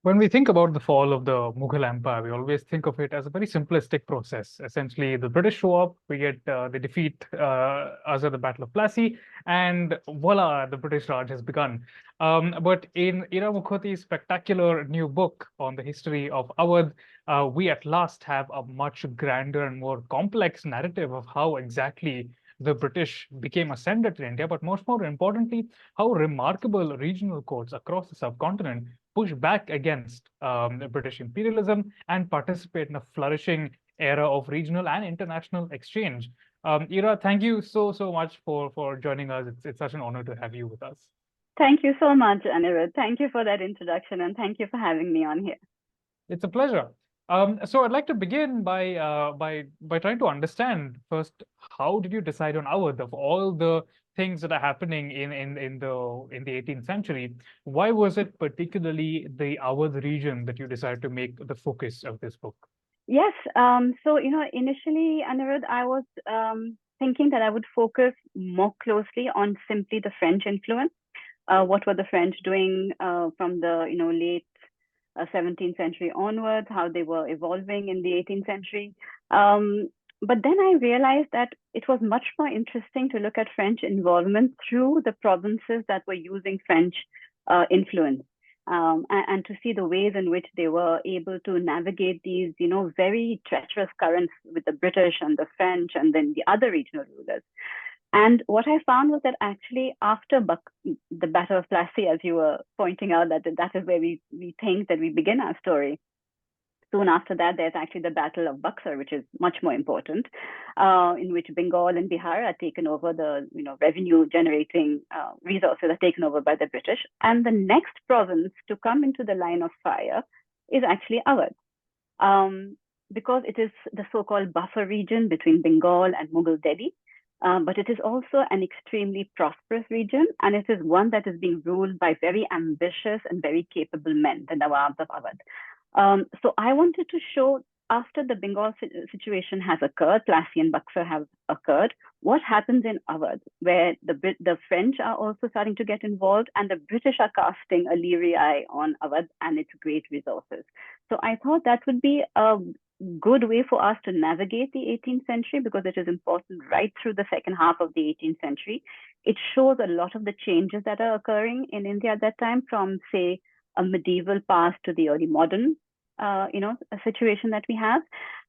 When we think about the fall of the Mughal Empire, we always think of it as a very simplistic process. Essentially, the British show up, they defeat us at the Battle of Plassey, and voila, the British Raj has begun. But in Ira Mukhoty's spectacular new book on the history of Awadh, we at last have a much grander and more complex narrative of how exactly the British became ascendant in India, but much more importantly, how remarkable regional courts across the subcontinent push back against British imperialism and participate in a flourishing era of regional and international exchange. Ira, thank you so much for joining us. It's such an honor to have you with us. Thank you so much, Anirudh. Thank you for that introduction, and thank you for having me on here. It's a pleasure. So I'd like to begin by trying to understand first, how did you decide on Awadh of all the things that are happening in the 18th century? Why was it particularly the Awadh region that you decided to make the focus of this book? Yes. So, initially, Anirudh, I was thinking that I would focus more closely on simply the French influence. What were the French doing from the, late 17th century onwards, how they were evolving in the 18th century. But then I realized that it was much more interesting to look at French involvement through the provinces that were using French influence. And to see the ways in which they were able to navigate these, very treacherous currents with the British and the French and then the other regional rulers. And what I found was that actually after the Battle of Plassey, as you were pointing out, that is where we think that we begin our story. Soon after that, there's actually the Battle of Buxar, which is much more important, in which Bengal and Bihar are taken over, the revenue-generating resources are taken over by the British. And the next province to come into the line of fire is actually Awadh, because it is the so-called buffer region between Bengal and Mughal Delhi. But it is also an extremely prosperous region, and it is one that is being ruled by very ambitious and very capable men, the Nawabs of Awadh. So I wanted to show, after the Bengal situation has occurred, Plassey and Buxar have occurred, what happens in Awadh, where the French are also starting to get involved, and the British are casting a leery eye on Awadh and its great resources. So I thought that would be a good way for us to navigate the 18th century, because it is important right through the second half of the 18th century. It shows a lot of the changes that are occurring in India at that time, from, say, a medieval past to the early modern, a situation that we have.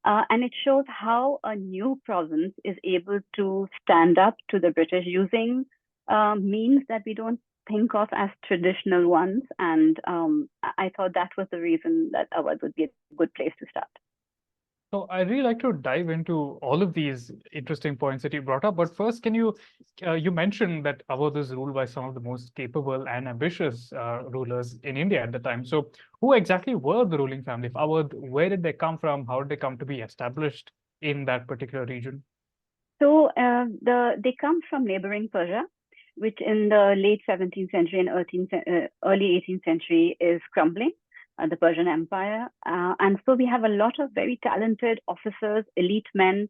And it shows how a new province is able to stand up to the British using means that we don't think of as traditional ones. And I thought that was the reason that Awadh would be a good place to start. So I really like to dive into all of these interesting points that you brought up. But first, can you mentioned that Awadh is ruled by some of the most capable and ambitious rulers in India at the time. So who exactly were the ruling family of Awadh? Where did they come from? How did they come to be established in that particular region? So they come from neighboring Persia, which in the late 17th century and early 18th century is crumbling. The Persian Empire. And so we have a lot of very talented officers, elite men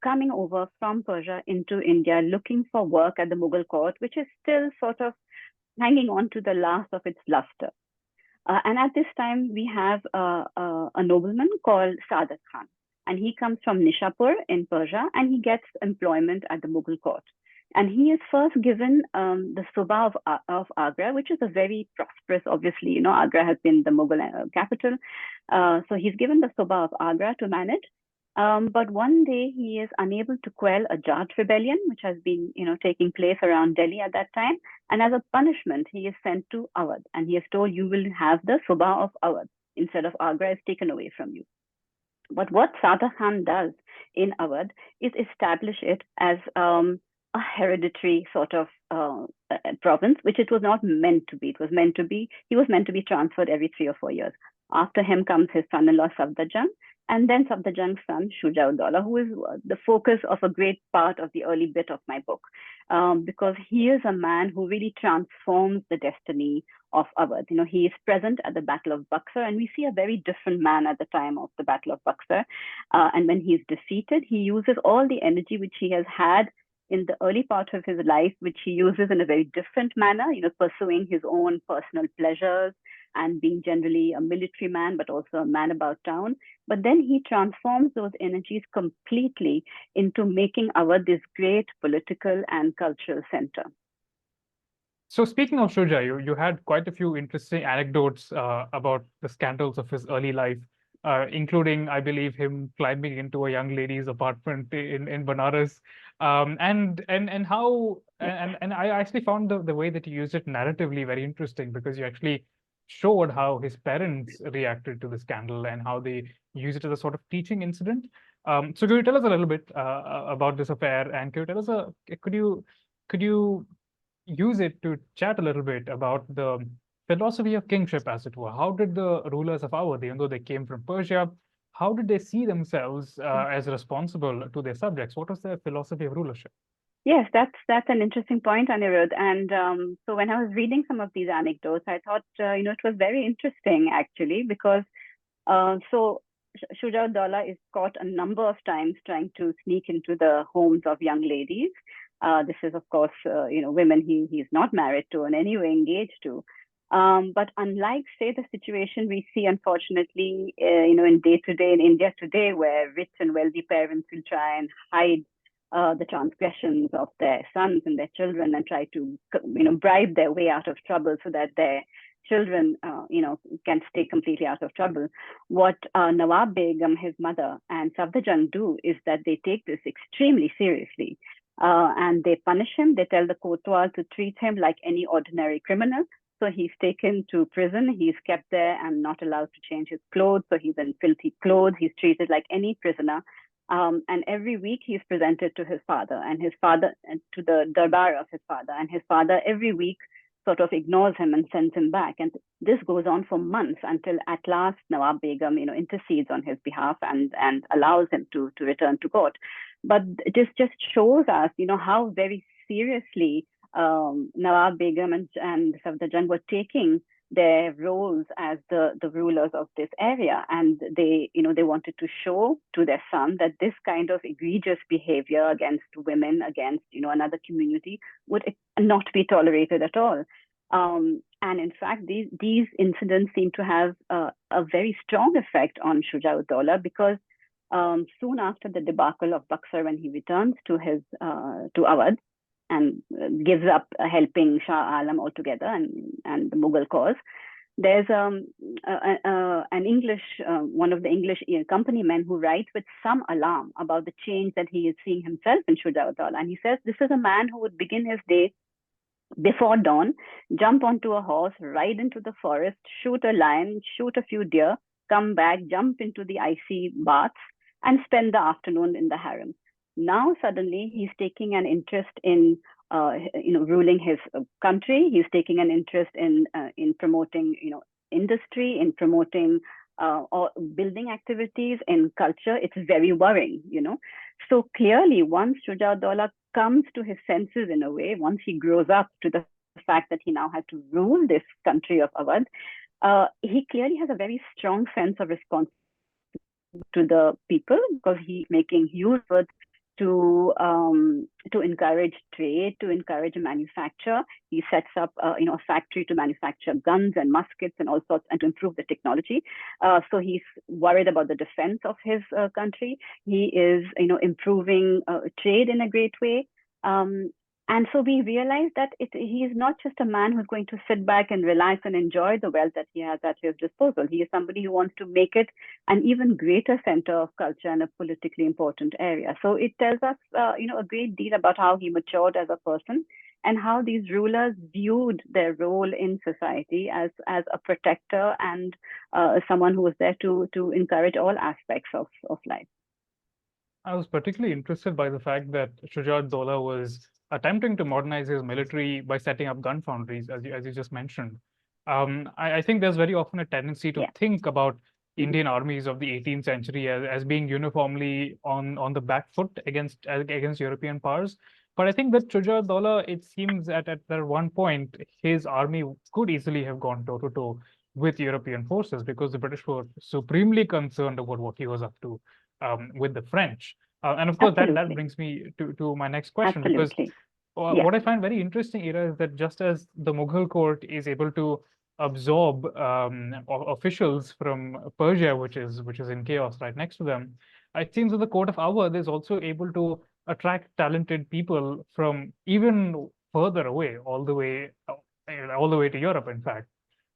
coming over from Persia into India, looking for work at the Mughal court, which is still sort of hanging on to the last of its luster. And at this time, we have a nobleman called Saadat Khan. And he comes from Nishapur in Persia, and he gets employment at the Mughal court. And he is first given the Suba of Agra, which is a very prosperous, obviously, Agra has been the Mughal capital. So he's given the Suba of Agra to manage. But one day he is unable to quell a Jat rebellion, which has been, taking place around Delhi at that time. And as a punishment, he is sent to Awadh. And he is told, you will have the Suba of Awadh instead of Agra is taken away from you. But what Saadat Khan does in Awadh is establish it as a hereditary sort of province, which it was not meant to be. He was meant to be transferred every 3 or 4 years. After him comes his son-in-law Safdarjung, and then Safdarjung's son Shuja-ud-Dawla, who is the focus of a great part of the early bit of my book, because he is a man who really transforms the destiny of Awadh. He is present at the Battle of Buxar, and we see a very different man at the time of the Battle of Buxar. And when he's defeated, he uses all the energy which he has had in the early part of his life, which he uses in a very different manner, pursuing his own personal pleasures and being generally a military man, but also a man about town. But then he transforms those energies completely into making Awadh this great political and cultural center. So speaking of Shuja, you had quite a few interesting anecdotes about the scandals of his early life, including, I believe, him climbing into a young lady's apartment in Banaras, and how and I actually found the way that you used it narratively very interesting, because you actually showed how his parents reacted to the scandal and how they use it as a sort of teaching incident. So could you tell us a little bit about this affair, and could you tell us could you use it to chat a little bit about the philosophy of kingship, as it were? How did the rulers of Awadh, even though they came from Persia, how did they see themselves as responsible to their subjects? What was their philosophy of rulership? Yes, that's an interesting point, Anirudh. And so when I was reading some of these anecdotes, I thought, it was very interesting actually, because so Shuja Daulah is caught a number of times trying to sneak into the homes of young ladies. This is, of course, women he's not married to in any way engaged to. But unlike, say, the situation we see, unfortunately, in day to day in India today, where rich and wealthy parents will try and hide the transgressions of their sons and their children and try to, bribe their way out of trouble so that their children, can stay completely out of trouble. What Nawab Begum, his mother, and Safdarjung do is that they take this extremely seriously. And they punish him. They tell the kotwal to treat him like any ordinary criminal. So he's taken to prison. He's kept there and not allowed to change his clothes. So he's in filthy clothes. He's treated like any prisoner. And every week he's presented to his father, and his father, to the darbar of his father. And his father every week sort of ignores him and sends him back. And this goes on for months until at last Nawab Begum, intercedes on his behalf and allows him to return to court. But this just shows us, how very seriously Nawab Begum and Safdarjung were taking their roles as the rulers of this area. And they wanted to show to their son that this kind of egregious behavior against women, against, another community would not be tolerated at all. And in fact, these incidents seem to have a very strong effect on Shuja Daulah, because soon after the debacle of Buxar, when he returns to Awadh and gives up helping Shah Alam altogether and the Mughal cause, there's one of the English company men who writes with some alarm about the change that he is seeing himself in Shuja Daulah. And he says this is a man who would begin his day before dawn, jump onto a horse, ride into the forest, shoot a lion, shoot a few deer, come back, jump into the icy baths, and spend the afternoon in the harem. Now suddenly he's taking an interest in ruling his country. He's taking an interest in promoting industry, in promoting or building activities, in culture. It's very worrying, So clearly, once Shuja Daulah comes to his senses in a way, once he grows up to the fact that he now has to rule this country of Awadh, he clearly has a very strong sense of responsibility to the people, because he's making huge efforts to encourage trade, to encourage manufacture. He sets up a factory to manufacture guns and muskets and all sorts, and to improve the technology. So he's worried about the defense of his country. He is improving trade in a great way. And so we realize that he is not just a man who's going to sit back and relax and enjoy the wealth that he has at his disposal. He is somebody who wants to make it an even greater center of culture and a politically important area. So it tells us, a great deal about how he matured as a person, and how these rulers viewed their role in society as a protector and someone who was there to encourage all aspects of life. I was particularly interested by the fact that Shuja Daulah was attempting to modernize his military by setting up gun foundries, as you just mentioned. I think there's very often a tendency to think about Indian armies of the 18th century as being uniformly on the back foot against European powers. But I think that Shuja Daulah, it seems at one point, his army could easily have gone toe-to-toe with European forces, because the British were supremely concerned about what he was up to with the French. And of course, that Absolutely. brings me to my next question, because Absolutely. Yeah. what I find very interesting, Ira, is that just as the Mughal court is able to absorb officials from Persia, which is in chaos right next to them, it seems that the court of Awadh is also able to attract talented people from even further away, all the way to Europe, in fact.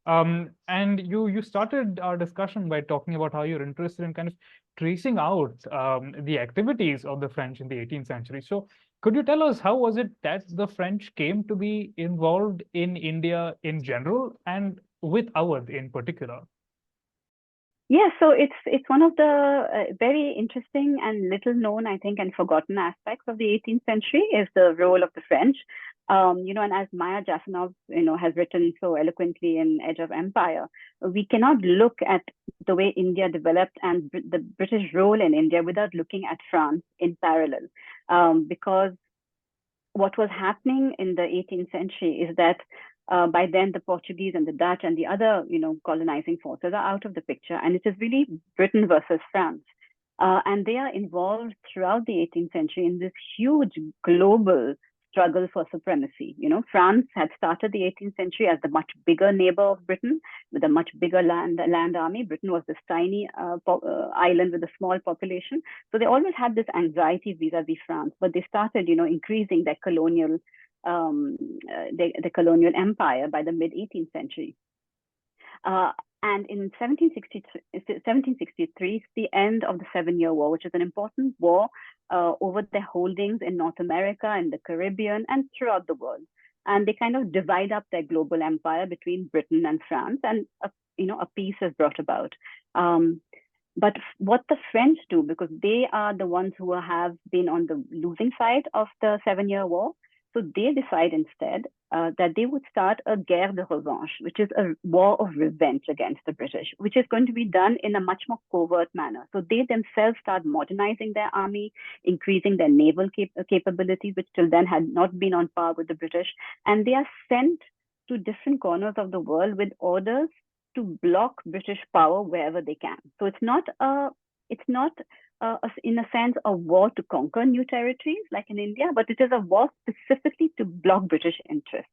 And you started our discussion by talking about how you're interested in kind of tracing out the activities of the French in the 18th century. So could you tell us, how was it that the French came to be involved in India in general and with Awadh in particular? Yeah, so it's one of the very interesting and little known, I think, and forgotten aspects of the 18th century is the role of the French. And as Maya Jasanov, has written so eloquently in Edge of Empire, we cannot look at the way India developed and the British role in India without looking at France in parallel, because what was happening in the 18th century is that by then the Portuguese and the Dutch and the other, colonizing forces are out of the picture, and it is really Britain versus France. And they are involved throughout the 18th century in this huge global struggle for supremacy. France had started the 18th century as the much bigger neighbor of Britain with a much bigger land army. Britain was this tiny island with a small population. So they always had this anxiety vis-a-vis France, but they started, increasing their colonial the colonial empire by the mid 18th century. And in 1763, it's the end of the 7-Year War, which is an important war over their holdings in North America and the Caribbean and throughout the world. And they kind of divide up their global empire between Britain and France, and a peace is brought about. But what the French do, because they are the ones who have been on the losing side of the 7-Year War, so they decide instead that they would start a guerre de revanche, which is a war of revenge against the British, which is going to be done in a much more covert manner. So they themselves start modernizing their army, increasing their naval capabilities, which till then had not been on par with the British. And they are sent to different corners of the world with orders to block British power wherever they can. So it's not in a sense a war to conquer new territories like in India, but it is a war specifically to block British interests.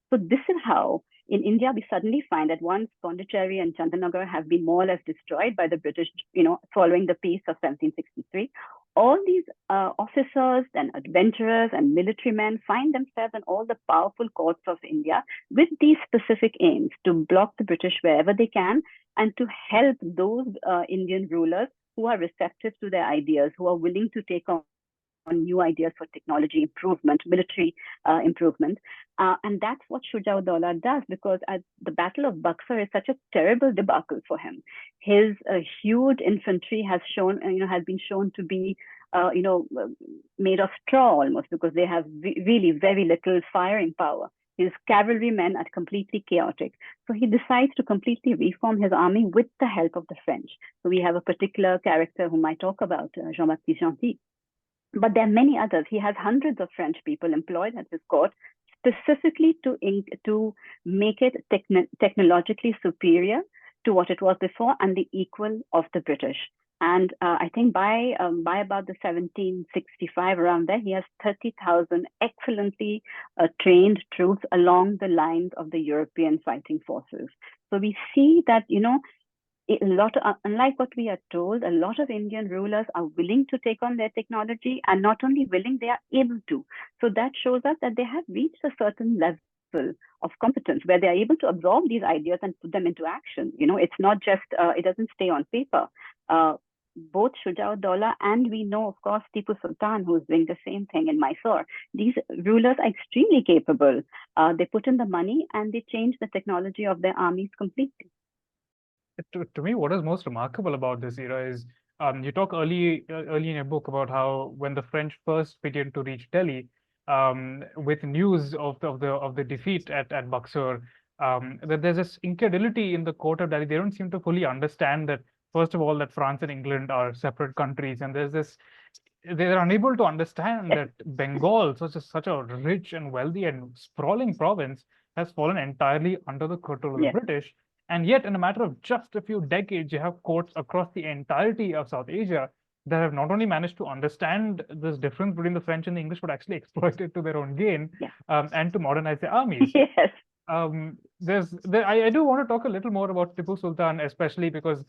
So this is how in India we suddenly find that once Pondicherry and Chandanagar have been more or less destroyed by the British, following the peace of 1763, all these officers and adventurers and military men find themselves in all the powerful courts of India with these specific aims to block the British wherever they can and to help those Indian rulers who are receptive to their ideas, who are willing to take on new ideas for technology improvement, military improvement. And that's what Shuja-ud-Dawla does, because at the Battle of Buxar is such a terrible debacle for him. His huge infantry has been shown to be made of straw almost, because they have really very little firing power. His cavalrymen are completely chaotic. So he decides to completely reform his army with the help of the French. So we have a particular character whom I talk about, Jean-Baptiste Gentil. But there are many others. He has hundreds of French people employed at his court specifically to make it technologically superior to what it was before and the equal of the British. And I think by about the 1765, around there, he has 30,000 excellently trained troops along the lines of the European fighting forces. So we see that, unlike what we are told, a lot of Indian rulers are willing to take on their technology, and not only willing, they are able to. So that shows us that they have reached a certain level of competence where they are able to absorb these ideas and put them into action. It's not just, it doesn't stay on paper. Both Shuja-ud-Dawla and we know, of course, Tipu Sultan, who is doing the same thing in Mysore. These rulers are extremely capable. They put in the money and they change the technology of their armies completely. To me, what is most remarkable about this era is you talk early in your book about how when the French first began to reach Delhi with news of the defeat at Buxar, that there's this incredulity in the court of Delhi. They don't seem to fully understand that, first of all, that France and England are separate countries, and they're unable to understand that Bengal, such a rich and wealthy and sprawling province, has fallen entirely under the control of the British. And yet, in a matter of just a few decades, you have courts across the entirety of South Asia that have not only managed to understand this difference between the French and the English, but actually exploit it to their own gain, Yeah. and to modernize their armies. Yes. I do want to talk a little more about Tipu Sultan, especially because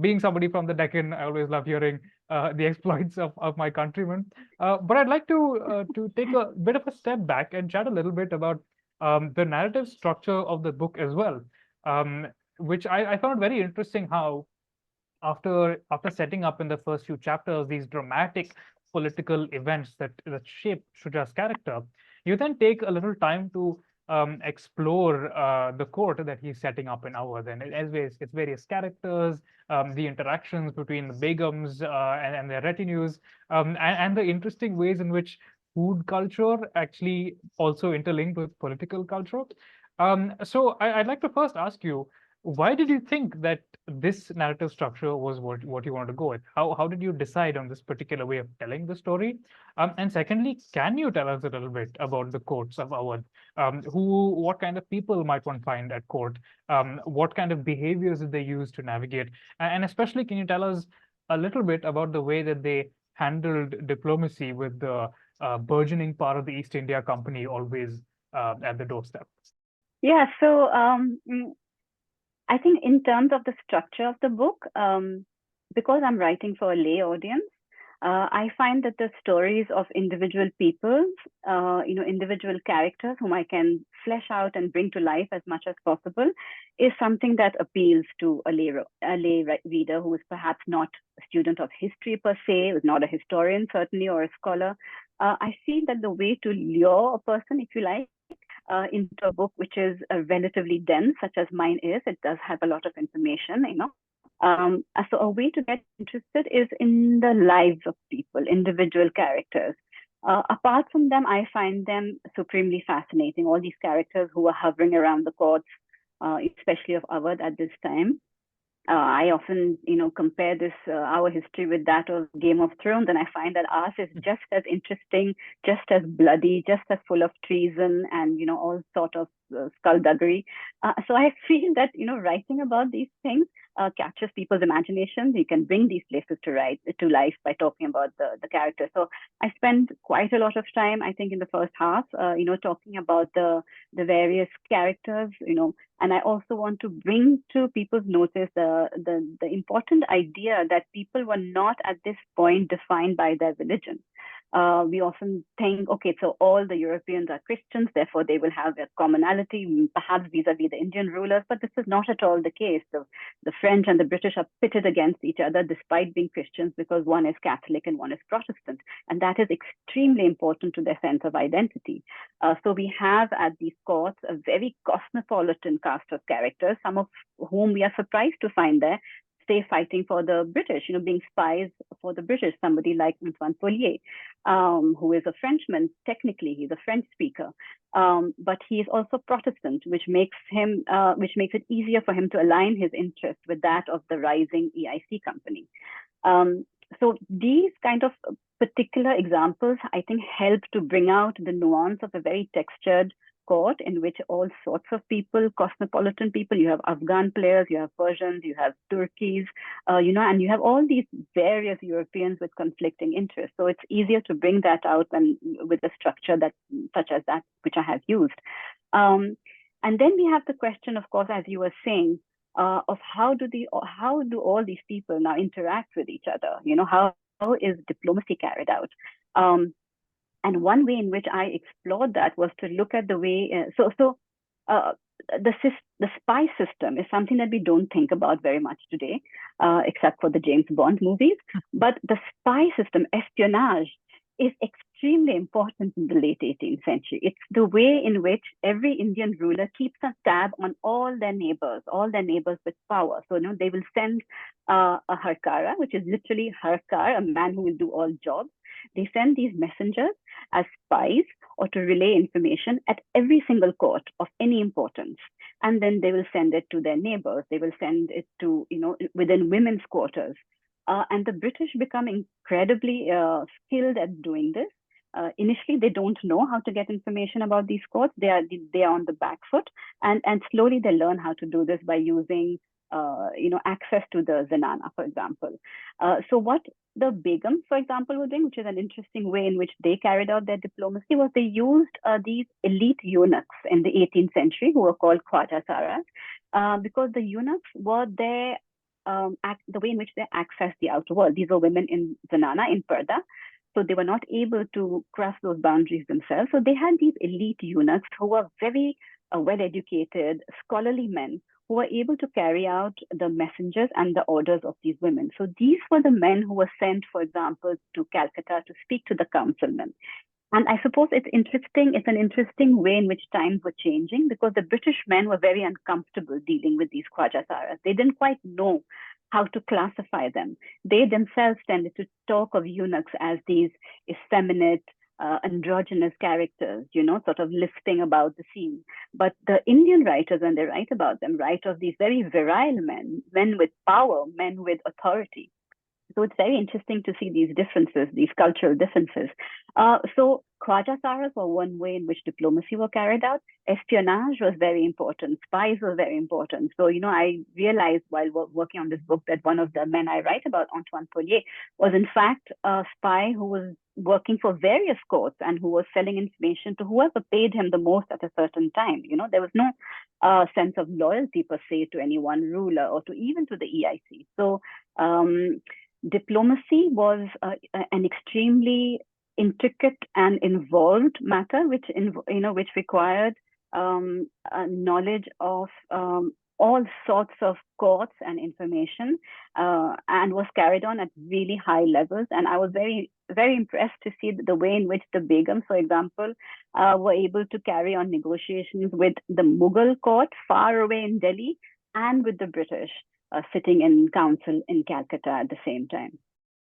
being somebody from the Deccan, I always love hearing the exploits of my countrymen. But I'd like to take a bit of a step back and chat a little bit about the narrative structure of the book as well, um, which I found very interesting. How after setting up in the first few chapters these dramatic political events that shape Shuja's character, you then take a little time to explore the court that he's setting up in Awadh, and its various characters, the interactions between the begums and their retinues, and the interesting ways in which food culture actually also interlinked with political culture. So I'd like to first ask you, why did you think that this narrative structure was what you want to go with? How did you decide on this particular way of telling the story? And secondly, can you tell us a little bit about the courts of Awadh? What kind of people might one find at court? What kind of behaviors did they use to navigate? And especially, can you tell us a little bit about the way that they handled diplomacy with the burgeoning part of the East India Company always at the doorstep? Yeah. So I think in terms of the structure of the book, because I'm writing for a lay audience, I find that the stories of individual people, individual characters whom I can flesh out and bring to life as much as possible, is something that appeals to a lay reader who is perhaps not a student of history per se, is not a historian certainly, or a scholar. I feel that the way to lure a person, if you like, into a book which is relatively dense, such as mine is. It does have a lot of information, So a way to get interested is in the lives of people, individual characters. Apart from them, I find them supremely fascinating. All these characters who are hovering around the courts, especially of Awadh at this time. I often, compare this our history with that of Game of Thrones, and I find that ours is just as interesting, just as bloody, just as full of treason and all sort of skullduggery. So I feel that writing about these things captures people's imaginations. You can bring these places to life by talking about the characters. So I spend quite a lot of time, I think, in the first half, talking about the various characters, and I also want to bring to people's notice the important idea that people were not at this point defined by their religion. We often think, okay, so all the Europeans are Christians, therefore they will have a commonality, perhaps vis-a-vis the Indian rulers, but this is not at all the case. The French and the British are pitted against each other despite being Christians, because one is Catholic and one is Protestant. And that is extremely important to their sense of identity. So we have at these courts a very cosmopolitan cast of characters, some of whom we are surprised to find there, say, fighting for the British, being spies for the British. Somebody like Antoine Follier, who is a Frenchman. Technically, he's a French speaker, but he is also Protestant, which makes it easier for him to align his interest with that of the rising EIC company. So these kind of particular examples, I think, help to bring out the nuance of a very textured court in which all sorts of people, cosmopolitan people, you have Afghan players, you have Persians, you have Turkeys, and you have all these various Europeans with conflicting interests. So it's easier to bring that out than with a structure such as that which I have used. And then we have the question, of course, as you were saying, of how do all these people now interact with each other? How is diplomacy carried out? And one way in which I explored that was to look at the way. The spy system is something that we don't think about very much today, except for the James Bond movies. But the spy system, espionage, is extremely important in the late 18th century. It's the way in which every Indian ruler keeps a tab on all their neighbors with power. So, they will send a harkara, which is literally harkar, a man who will do all jobs. They send these messengers as spies or to relay information at every single court of any importance. And then they will send it to their neighbors. They will send it to, within women's quarters. And the British become incredibly skilled at doing this. Initially, they don't know how to get information about these courts. They are on the back foot, and slowly they learn how to do this by using access to the zenana, for example. So what the Begums, for example, were doing, which is an interesting way in which they carried out their diplomacy, was they used these elite eunuchs in the 18th century who were called Khwaja Saras, because the eunuchs were their the way in which they accessed the outer world. These were women in zenana, in Purdah. So they were not able to cross those boundaries themselves. So they had these elite eunuchs who were very well-educated, scholarly men who were able to carry out the messengers and the orders of these women. So these were the men who were sent, for example, to Calcutta to speak to the councilmen. And I suppose it's interesting, it's an interesting way in which times were changing, because the British men were very uncomfortable dealing with these Khwajasaras. They didn't quite know how to classify them. They themselves tended to talk of eunuchs as these effeminate, androgynous characters, sort of listing about the scene. But the Indian writers, when they write about them, write of these very virile men, men with power, men with authority. So it's very interesting to see these differences, these cultural differences. So Khwaja Saras were one way in which diplomacy was carried out. Espionage was very important. Spies were very important. So, I realized while working on this book that one of the men I write about, Antoine Paulier, was in fact a spy who was working for various courts and who was selling information to whoever paid him the most at a certain time. There was no sense of loyalty per se to any one ruler or to even to the EIC. So diplomacy was an extremely intricate and involved matter, which required knowledge of all sorts of courts and information, and was carried on at really high levels. And I was very, very impressed to see the way in which the Begums, for example, were able to carry on negotiations with the Mughal court far away in Delhi and with the British sitting in council in Calcutta at the same time.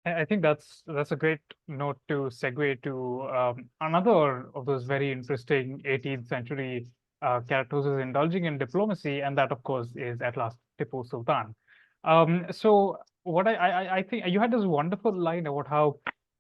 I think that's a great note to segue to another of those very interesting 18th century characters who's indulging in diplomacy, and that, of course, is at last Tipu Sultan. So what I think you had this wonderful line about how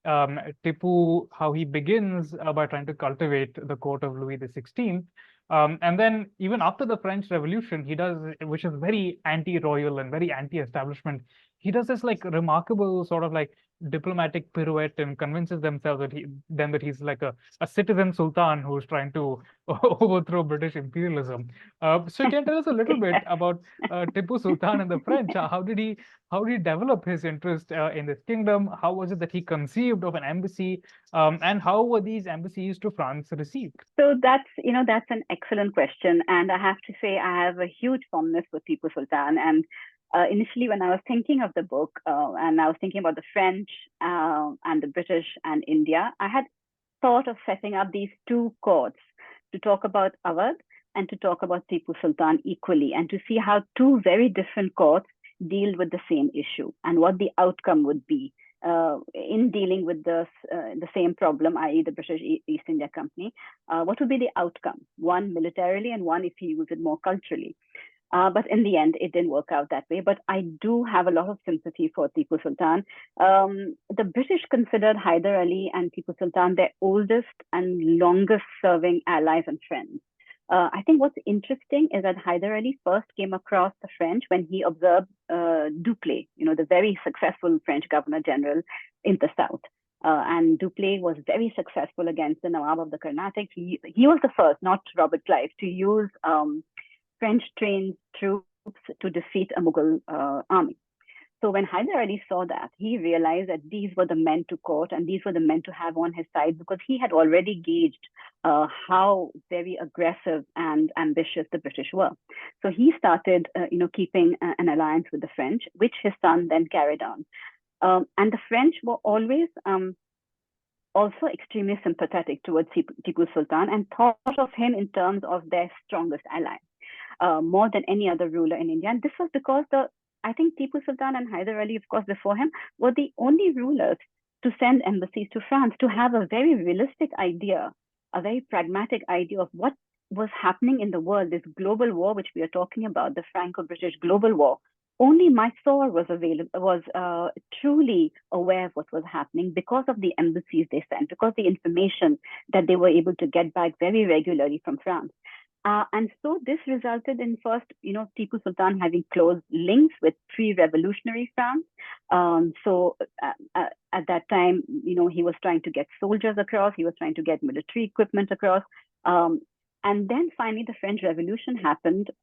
Tipu, how he begins by trying to cultivate the court of Louis XVI. And then even after the French Revolution, he does, which is very anti-royal and very anti-establishment, he does this like remarkable sort of like diplomatic pirouette and convinces themselves that he's like a citizen sultan who's trying to overthrow British imperialism. So you can tell us a little bit about Tipu Sultan and the French. How did he develop his interest in this kingdom? How was it that he conceived of an embassy? And how were these embassies to France received? So that's an excellent question. And I have to say, I have a huge fondness for Tipu Sultan. And initially, when I was thinking of the book, and I was thinking about the French and the British and India, I had thought of setting up these two courts to talk about Awadh and to talk about Tipu Sultan equally, and to see how two very different courts deal with the same issue and what the outcome would be in dealing with the same problem, i.e. the British East India Company. What would be the outcome? One militarily and one if he used it more culturally. But in the end, it didn't work out that way. But I do have a lot of sympathy for Tipu Sultan. The British considered Hyder Ali and Tipu Sultan their oldest and longest serving allies and friends. I think what's interesting is that Hyder Ali first came across the French when he observed Dupleix, the very successful French Governor General in the south. And Dupleix was very successful against the Nawab of the Carnatic. He was the first, not Robert Clive, to use French-trained troops to defeat a Mughal army. So when Hyder Ali saw that, he realized that these were the men to court and these were the men to have on his side, because he had already gauged how very aggressive and ambitious the British were. So he started, keeping an alliance with the French, which his son then carried on. And the French were always also extremely sympathetic towards Tipu Sultan and thought of him in terms of their strongest ally. More than any other ruler in India. And this was because I think Tipu Sultan and Hyder Ali, of course, before him, were the only rulers to send embassies to France, to have a very realistic idea, a very pragmatic idea of what was happening in the world, this global war, which we are talking about, the Franco-British global war. Only Mysore was truly aware of what was happening because of the embassies they sent, because the information that they were able to get back very regularly from France. And so this resulted in first, Tipu Sultan having close links with pre-revolutionary France. At that time, he was trying to get soldiers across, he was trying to get military equipment across. And then finally, the French Revolution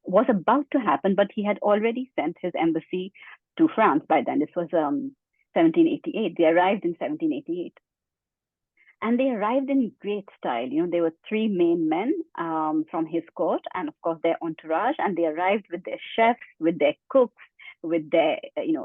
was about to happen, but he had already sent his embassy to France by then. This was 1788. They arrived in 1788. And they arrived in great style. There were three main men from his court, and of course their entourage. And they arrived with their chefs, with their cooks, with their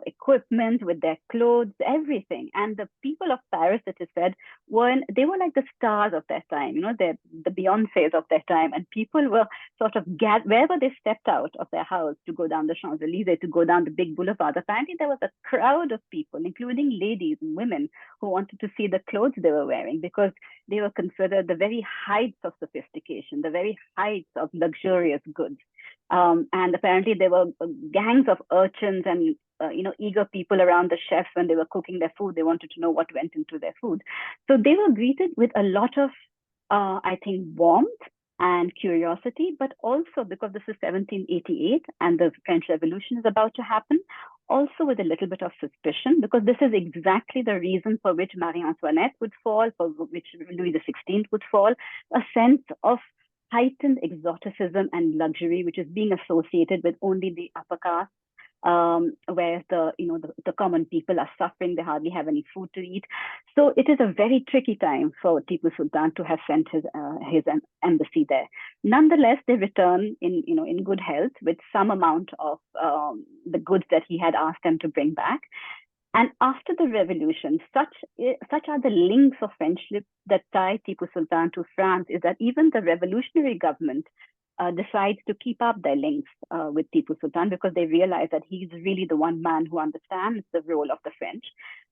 equipment, with their clothes, everything. And the people of Paris, it is said, they were like the stars of their time. The Beyoncés of their time. And people were sort of wherever they stepped out of their house to go down the Champs-Élysées, to go down the big boulevards. Apparently, there was a crowd of people, including ladies and women, who wanted to see the clothes they were wearing because they were considered the very heights of sophistication, the very heights of luxurious goods. And apparently there were gangs of urchins and eager people around the chefs when they were cooking their food. They wanted to know what went into their food. So they were greeted with a lot of, I think, warmth and curiosity, but also because this is 1788 and the French Revolution is about to happen, also with a little bit of suspicion, because this is exactly the reason for which Marie Antoinette would fall, for which Louis XVI would fall, a sense of heightened exoticism and luxury, which is being associated with only the upper caste, whereas the common people are suffering; they hardly have any food to eat. So it is a very tricky time for Tipu Sultan to have sent his embassy there. Nonetheless, they return in good health with some amount of the goods that he had asked them to bring back. And after the revolution, such are the links of friendship that tie Tipu Sultan to France, is that even the revolutionary government decides to keep up their links with Tipu Sultan because they realize that he's really the one man who understands the role of the French.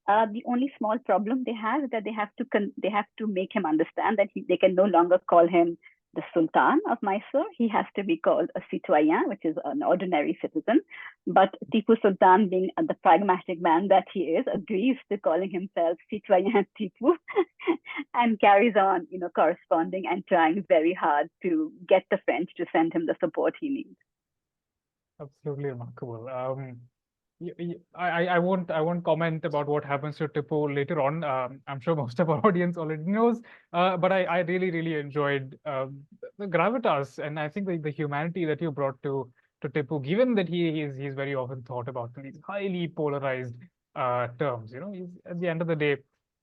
The only small problem they have is that they have to make him understand that they can no longer call him the Sultan of Mysore. He has to be called a citoyen, which is an ordinary citizen. But Tipu Sultan, being the pragmatic man that he is, agrees to calling himself Citoyen Tipu and carries on, corresponding and trying very hard to get the French to send him the support he needs. Absolutely remarkable. I won't comment about what happens to Tipu later on. I'm sure most of our audience already knows. But I really enjoyed the gravitas, and I think the humanity that you brought to Tipu, given that he's very often thought about in these highly polarized terms. He's at the end of the day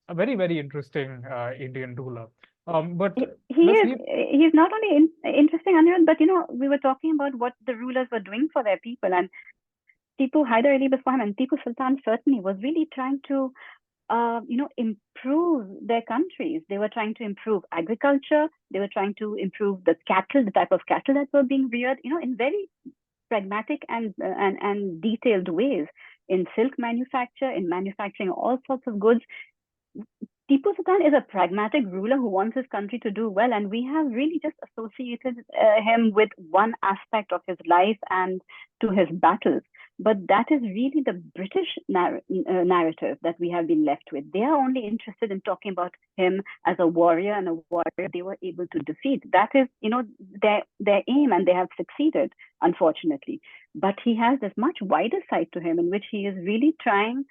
a very interesting Indian ruler. But he's not only interesting, Anirudh, but we were talking about what the rulers were doing for their people, and Tipu, Hyder Ali before him, and Tipu Sultan certainly was really trying to, improve their countries. They were trying to improve agriculture. They were trying to improve the cattle, the type of cattle that were being reared, in very pragmatic and detailed ways. In silk manufacture, in manufacturing all sorts of goods. Tipu Sultan is a pragmatic ruler who wants his country to do well, and we have really just associated him with one aspect of his life and to his battles. But that is really the British narrative that we have been left with. They are only interested in talking about him as a warrior, and a warrior they were able to defeat. That is, their aim, and they have succeeded, unfortunately. But he has this much wider side to him, in which he is really trying,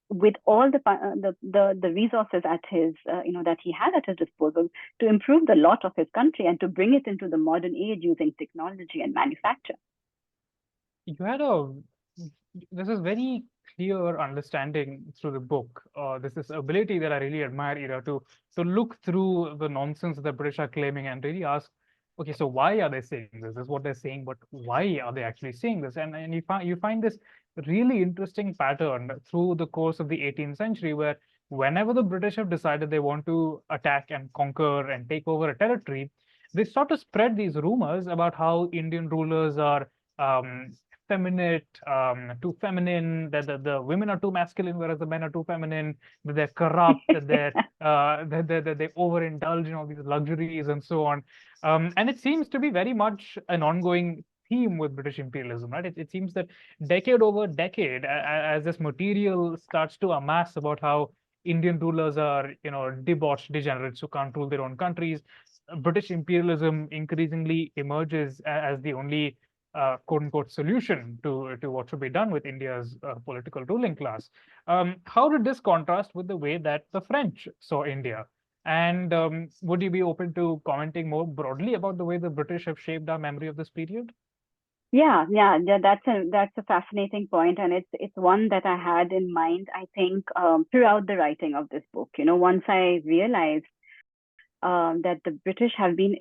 with all the resources at his, that he had at his disposal, to improve the lot of his country and to bring it into the modern age using technology and manufacture. You had this is very clear understanding through the book. This ability that I really admire, Ira, to look through the nonsense that the British are claiming and really ask, okay, so why are they saying this? This is what they're saying, but why are they actually saying this? And you find this really interesting pattern through the course of the 18th century, where whenever the British have decided they want to attack and conquer and take over a territory, they start to spread these rumors about how Indian rulers are effeminate, too feminine, that the women are too masculine, whereas the men are too feminine, that they're corrupt, that they overindulge in all these luxuries and so on. And it seems to be very much an ongoing theme with British imperialism, right? It seems that decade over decade, as this material starts to amass about how Indian rulers are, debauched degenerates who can't rule their own countries. British imperialism increasingly emerges as the only quote unquote solution to what should be done with India's political ruling class. How did this contrast with the way that the French saw India? And would you be open to commenting more broadly about the way the British have shaped our memory of this period? Yeah. That's a fascinating point, and it's one that I had in mind. I think throughout the writing of this book, once I realized that the British have been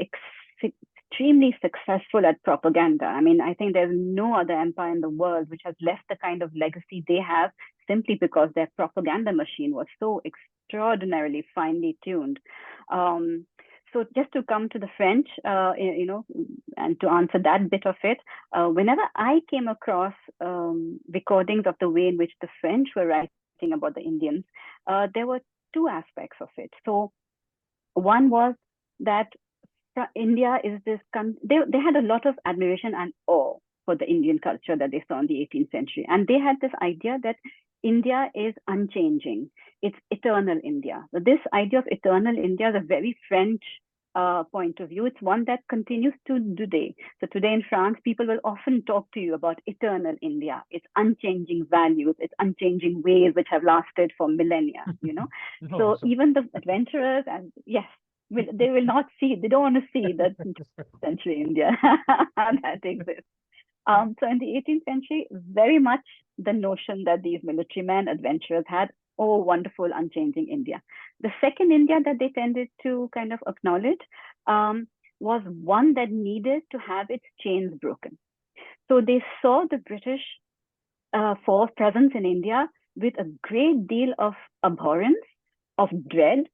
extremely successful at propaganda. I mean, I think there's no other empire in the world which has left the kind of legacy they have simply because their propaganda machine was so extraordinarily finely tuned. So just to come to the French, and to answer that bit of it, whenever I came across recordings of the way in which the French were writing about the Indians, there were two aspects of it. So one was that India is this they had a lot of admiration and awe for the Indian culture that they saw in the 18th century. And they had this idea that India is unchanging. It's eternal India. So this idea of eternal India is a very French point of view. It's one that continues to today. So today in France, people will often talk to you about eternal India, its unchanging values, its unchanging ways which have lasted for millennia, So even the adventurers, and yes, they will not see, they don't want to see that century India that exists. So in the 18th century, very much the notion that these military men, adventurers had, oh, wonderful, unchanging India. The second India that they tended to kind of acknowledge was one that needed to have its chains broken. So they saw the British force presence in India with a great deal of abhorrence, of dread,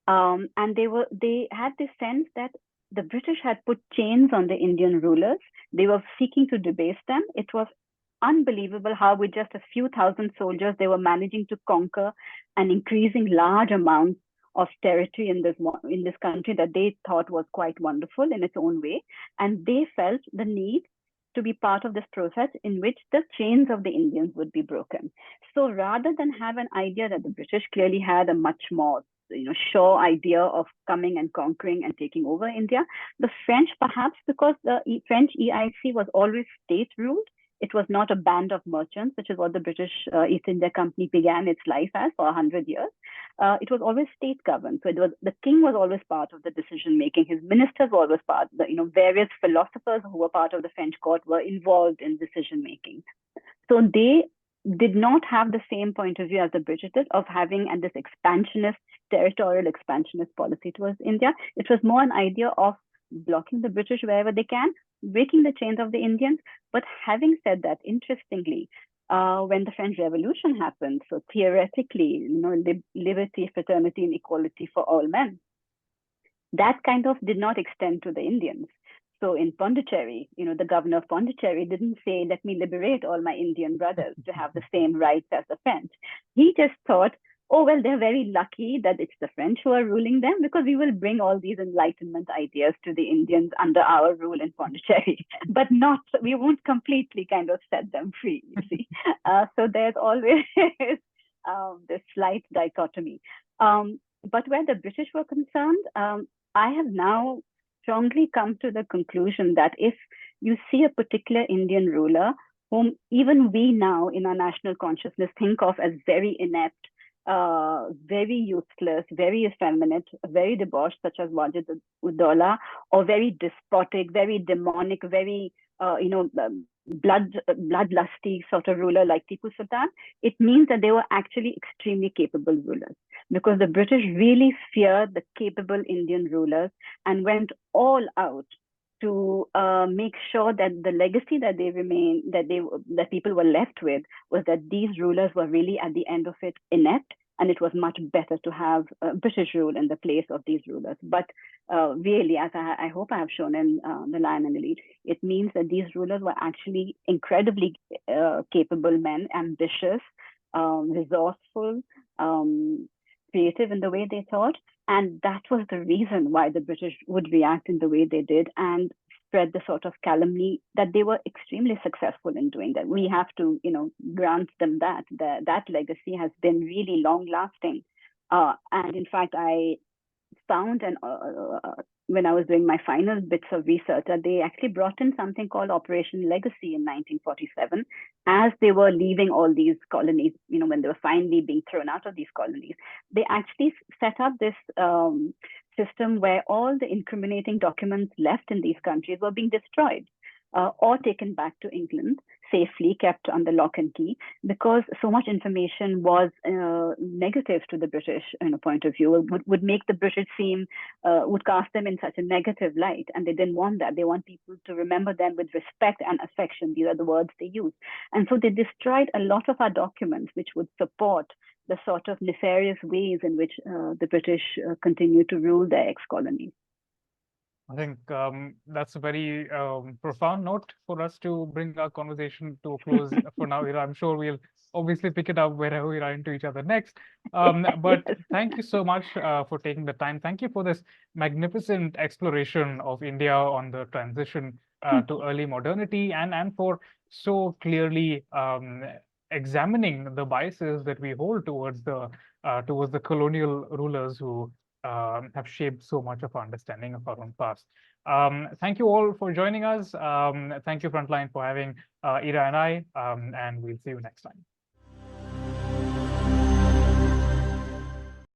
and they had this sense that the British had put chains on the Indian rulers. They were seeking to debase them. It was unbelievable how with just a few thousand soldiers, they were managing to conquer an increasing large amount of territory in this country that they thought was quite wonderful in its own way. And they felt the need to be part of this process in which the chains of the Indians would be broken. So rather than have an idea that the British clearly had a much more sure idea of coming and conquering and taking over India, the French, perhaps because the French EIC was always state ruled, it was not a band of merchants, which is what the British East India Company began its life as for 100 years. It was always state governed. So the king was always part of the decision making. His ministers were always part. Various philosophers who were part of the French court were involved in decision making. So they did not have the same point of view as the British did of having this territorial expansionist policy towards India. It was more an idea of blocking the British wherever they can, breaking the chains of the Indians. But having said that, interestingly, when the French Revolution happened, so theoretically, liberty, fraternity, and equality for all men, that kind of did not extend to the Indians. So in Pondicherry, the governor of Pondicherry didn't say, let me liberate all my Indian brothers to have the same rights as the French. He just thought, oh, well, they're very lucky that it's the French who are ruling them because we will bring all these Enlightenment ideas to the Indians under our rule in Pondicherry, but we won't completely kind of set them free, you see. So there's always this slight dichotomy. But where the British were concerned, I have now strongly come to the conclusion that if you see a particular Indian ruler whom even we now in our national consciousness think of as very inept, very useless, very effeminate, very debauched, such as Wajid Uddola, or very despotic, very demonic, very bloodlusty sort of ruler like Tipu Sultan, it means that they were actually extremely capable rulers, because the British really feared the capable Indian rulers and went all out to make sure that the legacy that that people were left with was that these rulers were really at the end of it inept, and it was much better to have British rule in the place of these rulers. But really, as I hope I have shown in The Lion and the Lead, it means that these rulers were actually incredibly capable men, ambitious, resourceful, creative in the way they thought. And that was the reason why the British would react in the way they did and spread the sort of calumny that they were extremely successful in doing. That we have to, grant them that legacy has been really long lasting. And in fact, I found when I was doing my final bits of research, that they actually brought in something called Operation Legacy in 1947, as they were leaving all these colonies. When they were finally being thrown out of these colonies, they actually set up this system where all the incriminating documents left in these countries were being destroyed or taken back to England, safely kept under lock and key, because so much information was negative to the British point of view, would make the British seem, would cast them in such a negative light. And they didn't want that. They want people to remember them with respect and affection. These are the words they use. And so they destroyed a lot of our documents, which would support the sort of nefarious ways in which the British continue to rule their ex-colonies. I think that's a very profound note for us to bring our conversation to a close for now, Ira. I'm sure we'll obviously pick it up wherever we run into each other next. But thank you so much for taking the time. Thank you for this magnificent exploration of India on the transition to early modernity, and for so clearly examining the biases that we hold towards the colonial rulers who have shaped so much of our understanding of our own past. Thank you all for joining us. Thank you, Frontline, for having Ira and I, and we'll see you next time.